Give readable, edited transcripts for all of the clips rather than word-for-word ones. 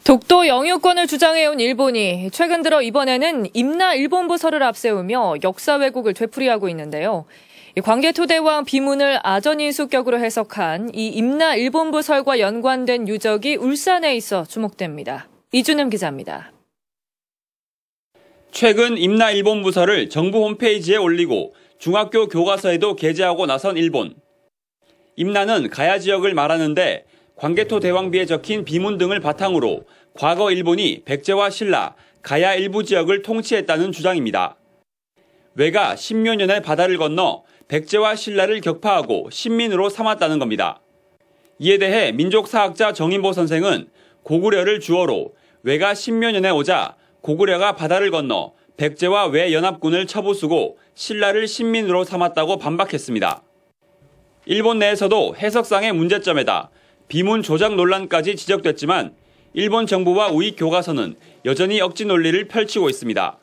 독도 영유권을 주장해온 일본이 최근 들어 이번에는 임나 일본 부설을 앞세우며 역사 왜곡을 되풀이하고 있는데요. 광개토대왕 비문을 아전인수격으로 해석한 이 임나 일본 부설과 연관된 유적이 울산에 있어 주목됩니다. 이준흠 기자입니다. 최근 임나 일본 부설을 정부 홈페이지에 올리고 중학교 교과서에도 게재하고 나선 일본. 임나는 가야 지역을 말하는데 광개토 대왕비에 적힌 비문 등을 바탕으로 과거 일본이 백제와 신라, 가야 일부 지역을 통치했다는 주장입니다. 왜가 10여 년의 바다를 건너 백제와 신라를 격파하고 신민으로 삼았다는 겁니다. 이에 대해 민족사학자 정인보 선생은 고구려를 주어로 왜가 10여 년에 오자 고구려가 바다를 건너 백제와 왜연합군을 쳐부수고 신라를 신민으로 삼았다고 반박했습니다. 일본 내에서도 해석상의 문제점에다 비문 조작 논란까지 지적됐지만 일본 정부와 우익 교과서는 여전히 억지 논리를 펼치고 있습니다.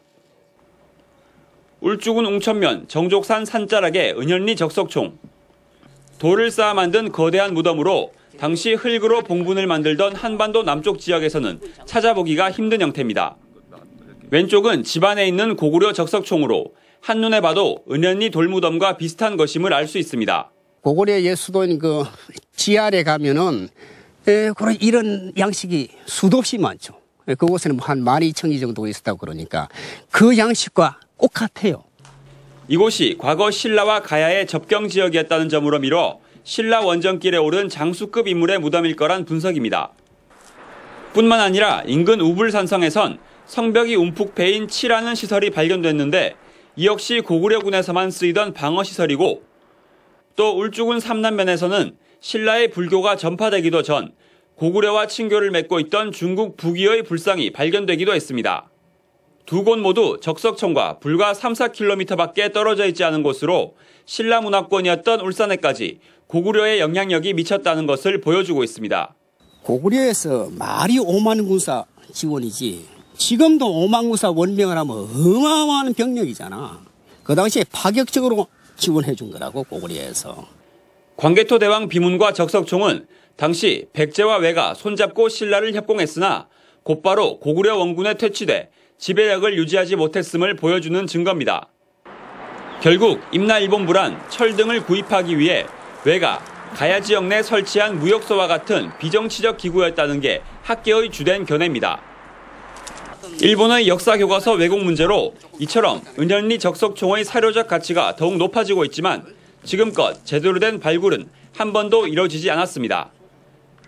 울주군 웅천면 정족산 산자락의 은현리 적석총. 돌을 쌓아 만든 거대한 무덤으로 당시 흙으로 봉분을 만들던 한반도 남쪽 지역에서는 찾아보기가 힘든 형태입니다. 왼쪽은 집안에 있는 고구려 적석총으로 한눈에 봐도 은현리 돌무덤과 비슷한 것임을 알 수 있습니다. 고구려의 수도인 지알에 가면은 이런 양식이 수도 없이 많죠. 그곳에는 한 12,000개 정도 있었다고 그러니까 그 양식과 똑같아요. 이곳이 과거 신라와 가야의 접경 지역이었다는 점으로 미뤄 신라 원정길에 오른 장수급 인물의 무덤일 거란 분석입니다. 뿐만 아니라 인근 우불산성에선 성벽이 움푹 패인 치라는 시설이 발견됐는데 이 역시 고구려군에서만 쓰이던 방어시설이고 또 울주군 삼남면에서는 신라의 불교가 전파되기도 전 고구려와 친교를 맺고 있던 중국 북위의 불상이 발견되기도 했습니다. 두 곳 모두 적석청과 불과 3-4km밖에 떨어져 있지 않은 곳으로 신라 문화권이었던 울산에까지 고구려의 영향력이 미쳤다는 것을 보여주고 있습니다. 고구려에서 말이 5만 군사 지원이지 지금도 5만 군사 원병을 하면 어마어마한 병력이잖아. 그 당시에 파격적으로 지원해 준 거라고 고구려에서. 광개토 대왕 비문과 적석총은 당시 백제와 왜가 손잡고 신라를 협공했으나 곧바로 고구려 원군에 퇴치돼 지배력을 유지하지 못했음을 보여주는 증거입니다. 결국 임나 일본부란 철 등을 구입하기 위해 왜가 가야 지역 내 설치한 무역소와 같은 비정치적 기구였다는 게 학계의 주된 견해입니다. 일본의 역사교과서 왜곡 문제로 이처럼 은현리 적석총의 사료적 가치가 더욱 높아지고 있지만 지금껏 제대로 된 발굴은 한 번도 이뤄지지 않았습니다.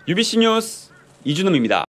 UBC 뉴스 이준흠입니다.